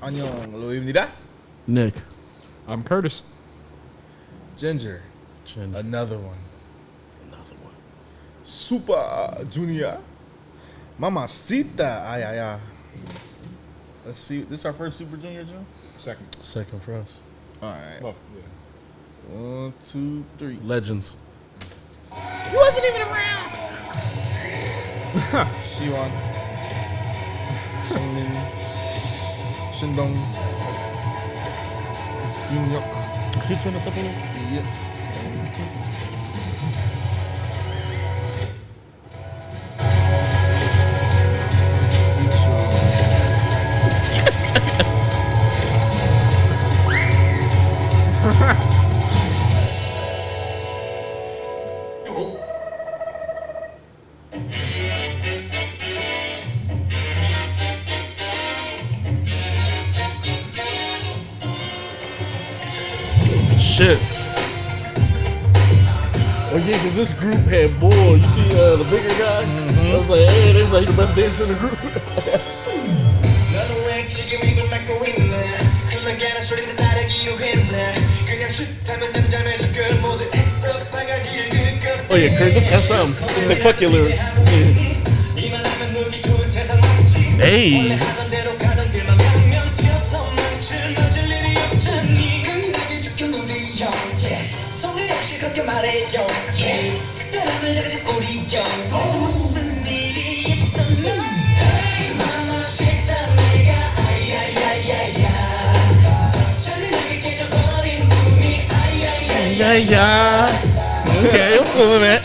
안녕, 로이입니다. Nick. I'm Curtis. Ginger. Another one. 슈퍼주니어 MAMACITA. Ay. Let's see. This is our first Super Junior, Joe? Second for us. All right. Well, yeah. 1, 2, 3. Legends. He wasn't even around. Siwon. Seungmin. Shindong. Yoonhyuk. Can you turn this up a little? Yeah. Shit. Oh yeah, cause this group had more. You see the bigger guy? I was like, hey, this like the best dancer in the group. Oh yeah, Kurt, this SM. It's like fuck your lyrics. Hey. Yeah. Okay, I'm feeling that.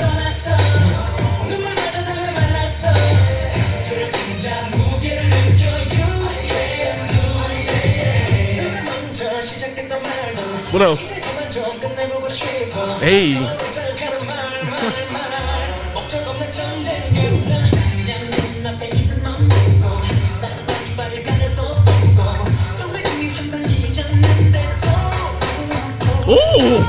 What else? Hey. Ooh.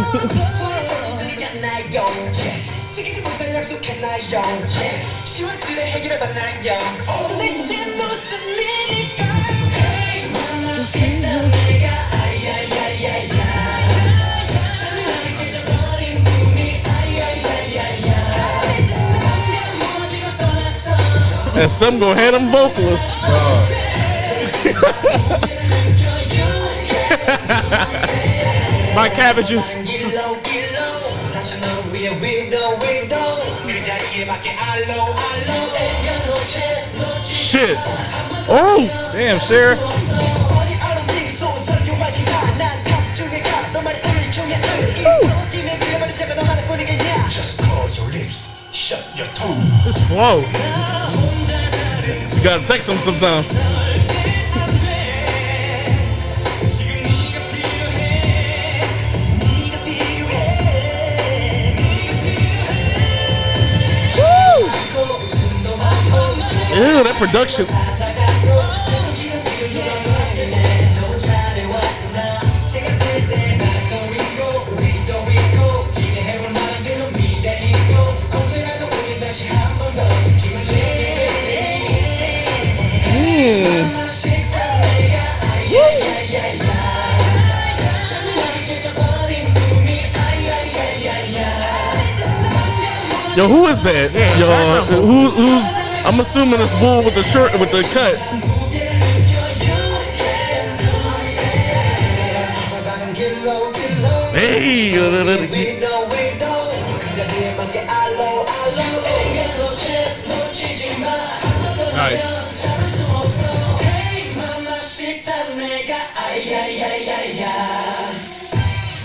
And some gonna have them vocalists. My cabbages. Shit. Oh, Damn, Sheriff. Just close your lips, shut your tongue. it's flow. You gotta text him sometime. Ew, that production. Yo, who is that? Yo, who's? I'm assuming it's Bull with the shirt with the cut. Hey. Nice.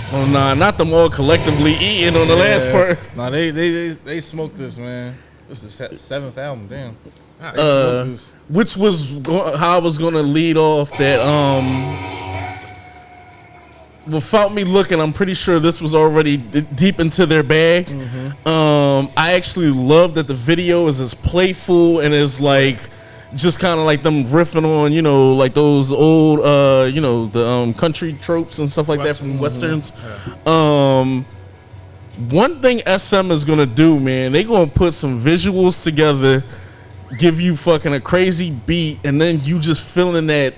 Oh nah, not them all collectively eating on the last part. Nah, they smoked this, man. This is the 7th album, damn. Which was how I was gonna lead off that. Without me looking, I'm pretty sure this was already deep into their bag. I actually love that the video is as playful and is like just kind of like them riffing on, you know, like those old, you know, the country tropes and stuff like that from westerns. One thing SM is gonna do, man, they gonna put some visuals together, give you fucking a crazy beat, and then you just feeling that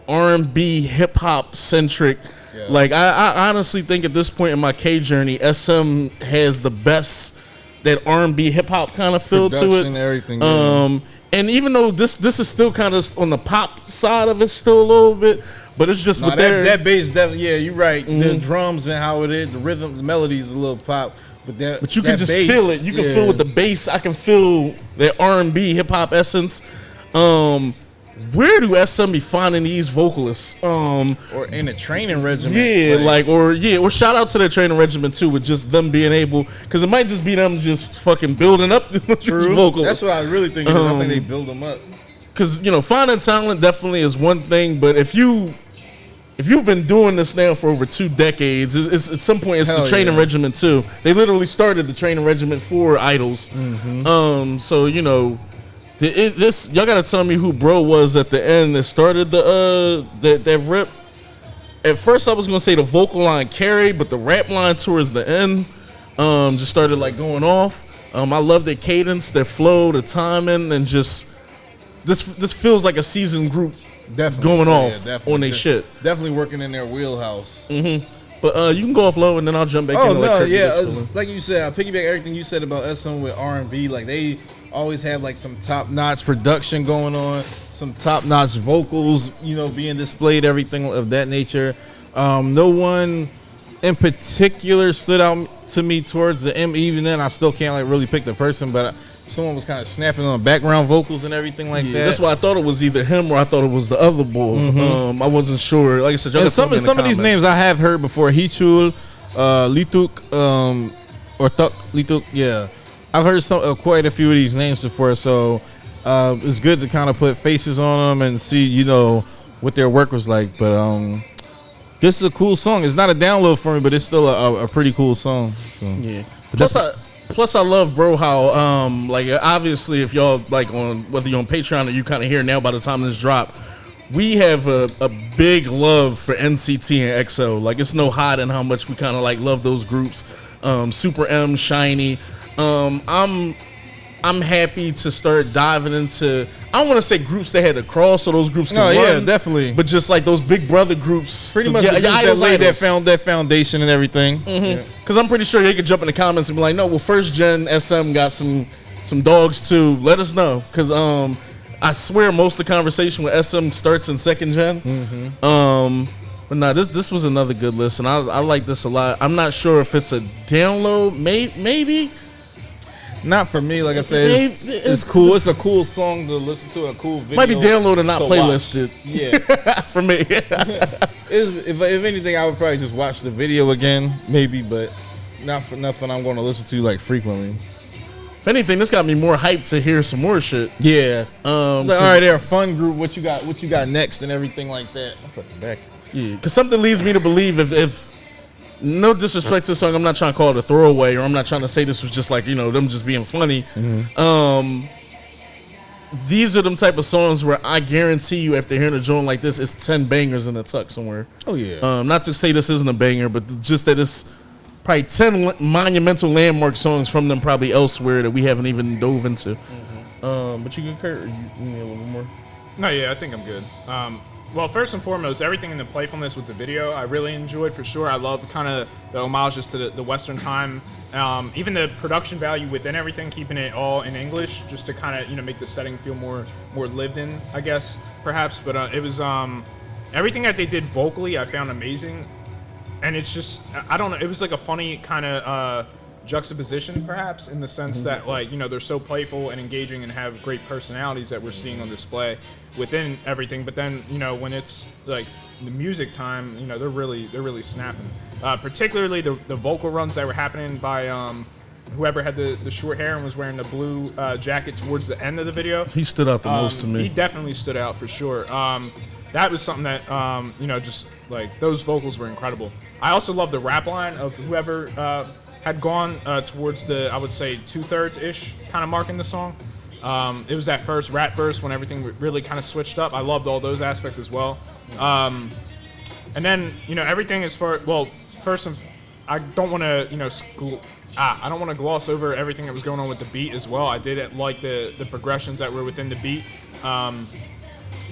R&B hip hop centric. Yeah. Like I honestly think at this point in my K journey, SM has the best that R&B hip hop kind of feel to it. Production, everything. Yeah. And even though this is still kind of on the pop side of it, still a little bit, but it's just No, with their that bass, yeah, you're right. The drums and how it is, the rhythm, the melody is a little pop, but you can just bass, feel it. You can feel with the bass. I can feel that R&B hip hop essence. Where do SM be finding these vocalists? or in a training regimen. Yeah, or shout out to their training regimen too, with just them being able, because it might just be them just fucking building up these vocalists. That's what I really think. I think they build them up. Because finding talent definitely is one thing, but if you've been doing this now for over 2 decades, it's at some point it's Hell the training yeah. regimen too. They literally started the training regimen for idols. So this y'all gotta tell me who bro was at the end that started that rip. At first I was gonna say the vocal line carried, but the rap line towards the end just started like going off. I love their cadence, their flow, the timing, and just this feels like a seasoned group Definitely going off definitely. on their shit. Definitely working in their wheelhouse. But you can go off low and then I'll jump back in. Oh and let no, Kurt do yeah, this for me. like you said, I piggyback everything you said about SM with R&B. Like they always have like some top-notch production going on, some top-notch vocals, being displayed, everything of that nature. No one in particular stood out to me towards the end. Even then, I still can't like really pick the person, but someone was kind of snapping on background vocals and everything like that. That's why I thought it was either him or I thought it was the other boy. I wasn't sure. Like I said, y'all And got some of these names I have heard before. Hichul, Lituk, or Tuk Lituk. Yeah, I've heard quite a few of these names before. So it's good to kind of put faces on them and see, what their work was like. But this is a cool song. It's not a download for me, but it's still a pretty cool song. So. Yeah. But Plus, I love, bro, how like obviously if y'all like on whether you're on Patreon or you kind of hear now by the time this drop, we have a big love for NCT and EXO. Like it's no hiding how much we kind of like love those groups. Super M, Shiny. I'm happy to start diving into, I don't want to say groups that had to cross so those groups can run. yeah, definitely. But just like those big brother groups. Pretty much the groups that laid that foundation and everything. Because I'm pretty sure they could jump in the comments and be like, no, well, first gen SM got some dogs too. Let us know. Because I swear most of the conversation with SM starts in second gen. But nah, this was another good listen. I like this a lot. I'm not sure if it's a download. Maybe. Not for me, like I said, it's cool. It's a cool song to listen to, a cool video. Might be downloaded and not to playlisted. watch. Yeah. For me. If anything, I would probably just watch the video again, maybe, but not for nothing I'm going to listen to like frequently. If anything, this got me more hyped to hear some more shit. Yeah. Like, all right, they're a fun group. What you got next and everything like that. I'm fucking back. Yeah, because something leads me to believe if no disrespect to the song, I'm not trying to call it a throwaway, or I'm not trying to say this was just like, them just being funny. These are them type of songs where I guarantee you after hearing a joint like this, it's 10 bangers in a tuck somewhere. Oh, yeah. Not to say this isn't a banger, but just that it's probably 10 monumental landmark songs from them probably elsewhere that we haven't even dove into. But you good, Kurt? Or you need a little more? No, yeah, I think I'm good. Well, first and foremost, everything in the playfulness with the video, I really enjoyed for sure. I love kind of the homages to the Western time, even the production value within everything, keeping it all in English, just to kind of make the setting feel more lived in, I guess, perhaps. But it was everything that they did vocally, I found amazing, and it's just I don't know, it was like a funny kind of juxtaposition, perhaps, in the sense that like they're so playful and engaging and have great personalities that we're seeing on display within everything, but then when it's like the music time, they're really snapping. Particularly the vocal runs that were happening by whoever had the short hair and was wearing the blue jacket towards the end of the video. He stood out the most to me. He definitely stood out for sure. That was something that just like those vocals were incredible. I also love the rap line of whoever had gone towards the, I would say, 2/3 ish kind of mark in the song. It was that first rap verse when everything really kind of switched up. I loved all those aspects as well. And then, everything as far, well, first, I don't want to, I don't want to gloss over everything that was going on with the beat as well. I did like the progressions that were within the beat.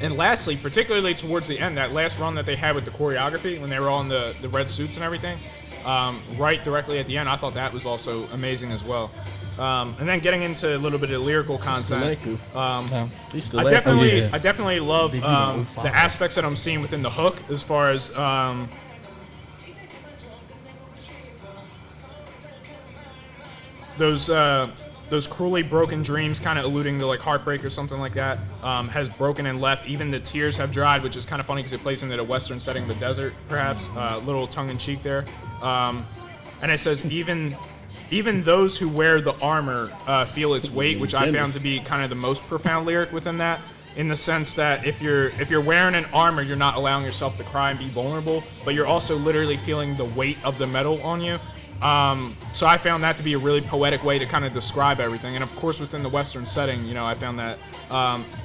And lastly, particularly towards the end, that last run that they had with the choreography when they were all in the red suits and everything, right directly at the end, I thought that was also amazing as well. And then getting into a little bit of lyrical content, I definitely love the aspects that I'm seeing within the hook as far as those cruelly broken dreams, kind of alluding to like heartbreak or something like that, has broken and left. Even the tears have dried, which is kind of funny because it plays into the Western setting of the desert, perhaps. A little tongue-in-cheek there. And it says, even those who wear the armor feel its weight, which I found to be kind of the most profound lyric within that, in the sense that if you're wearing an armor, you're not allowing yourself to cry and be vulnerable, but you're also literally feeling the weight of the metal on you. So I found that to be a really poetic way to kind of describe everything. And of course, within the Western setting, you know, I found that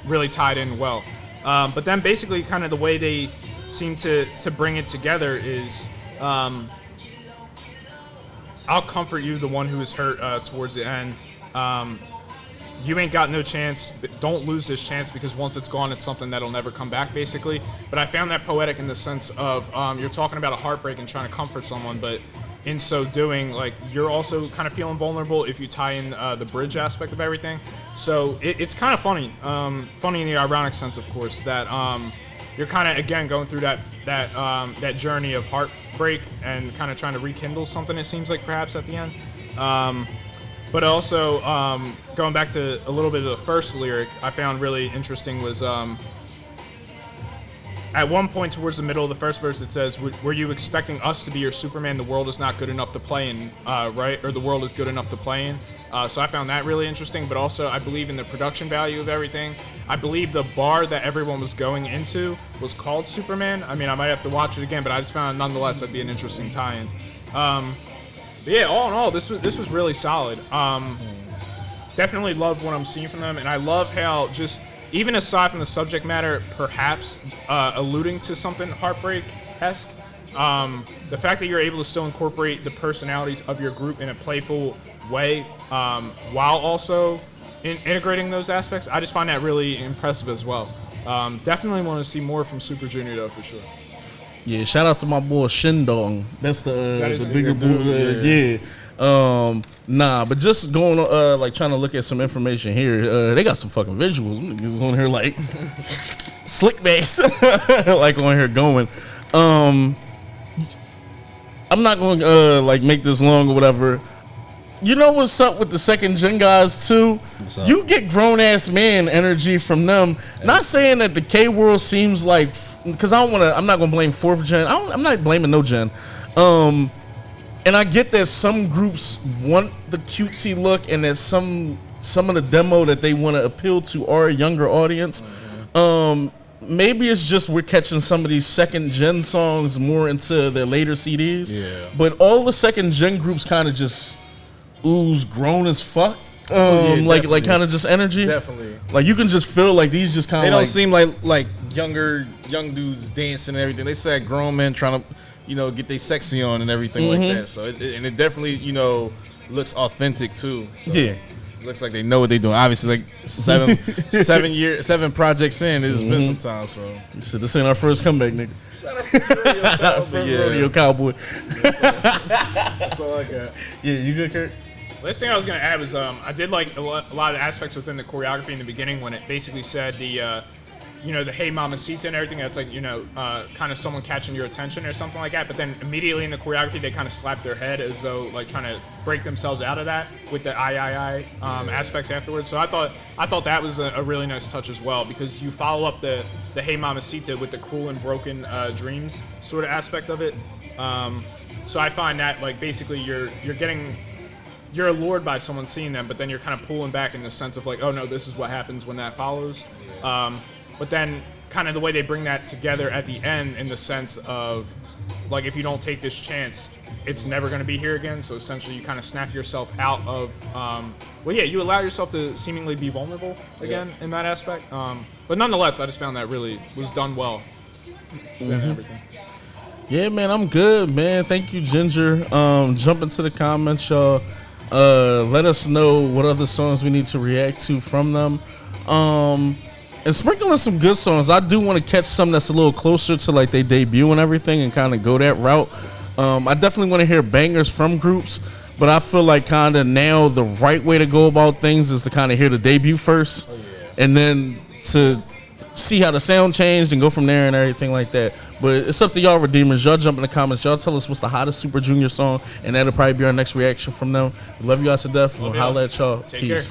really tied in well. But then basically kind of the way they seem to bring it together is, I'll comfort you, the one who is hurt, towards the end. You ain't got no chance. Don't lose this chance, because once it's gone, it's something that'll never come back, basically. But I found that poetic in the sense of you're talking about a heartbreak and trying to comfort someone, but in so doing, like, you're also kind of feeling vulnerable if you tie in the bridge aspect of everything. So it's kind of funny, funny in the ironic sense, of course, that you're kind of, again, going through that journey of heartbreak and kind of trying to rekindle something, it seems like, perhaps at the end. But also, going back to a little bit of the first lyric, I found really interesting was, at one point towards the middle of the first verse, it says, were you expecting us to be your Superman? The world is not good enough to play in, right? Or the world is good enough to play in. So I found that really interesting, but also I believe in the production value of everything. I believe the bar that everyone was going into was called Superman. I mean, I might have to watch it again, but I just found nonetheless that'd be an interesting tie-in. But yeah, all in all, this was really solid. Definitely love what I'm seeing from them, and I love how, just even aside from the subject matter, perhaps alluding to something heartbreak-esque, the fact that you're able to still incorporate the personalities of your group in a playful way, while also integrating those aspects, I just find that really impressive as well. Definitely want to see more from Super Junior, though, for sure. Yeah, shout out to my boy Shindong. That's the bigger dude. Nah, but just going like trying to look at some information here. They got some fucking visuals. Niggas on here like slick bass, like on here going. I'm not going to like make this long or whatever. You know what's up with the second gen guys too? You get grown ass man energy from them. Hey. Not saying that the K world seems like, because I'm not gonna blame fourth gen. I'm not blaming no gen. And I get that some groups want the cutesy look, and that some of the demo that they want to appeal to are a younger audience. Maybe it's just we're catching some of these second gen songs more into their later CDs. Yeah. But all the second gen groups kind of just ooze grown as fuck. Like kind of just energy. Definitely. Like you can just feel like these just kind of. They don't seem like young dudes dancing and everything. They said grown men trying to, get their sexy on and everything like that. So it definitely, looks authentic too. So yeah. It looks like they know what they're doing. Obviously, like 7 projects in, it's been some time. So you said this ain't our first comeback, nigga. Rodeo cowboy. That's all I got. Yeah, you good, Kurt? Last thing I was going to add was I did like a lot of the aspects within the choreography in the beginning when it basically said the Hey Mamacita and everything. That's like, kind of someone catching your attention or something like that. But then immediately in the choreography, they kind of slap their head as though like trying to break themselves out of that with the I aspects afterwards. So I thought that was a really nice touch as well, because you follow up the Hey Mamacita with the cruel and broken dreams sort of aspect of it. So I find that like basically you're allured by someone seeing them, but then you're kind of pulling back in the sense of like, oh no, this is what happens when that follows. But then kind of the way they bring that together at the end in the sense of like, if you don't take this chance, it's never going to be here again. So essentially you kind of snap yourself out of, you allow yourself to seemingly be vulnerable again in that aspect. But nonetheless, I just found that really was done well. Everything. Yeah, man, I'm good, man. Thank you, Ginger. Jump into the comments, y'all. Let us know what other songs we need to react to from them. And sprinkling some good songs. I do want to catch some that's a little closer to like they debut and everything and kind of go that route. I definitely want to hear bangers from groups, but I feel like kind of now the right way to go about things is to kind of hear the debut first and then to see how the sound changed and go from there and everything like that. But it's up to y'all, Redeemers. Y'all jump in the comments. Y'all tell us what's the hottest Super Junior song, and that'll probably be our next reaction from them. We love you guys to death. We'll holler at y'all. Take Peace. care.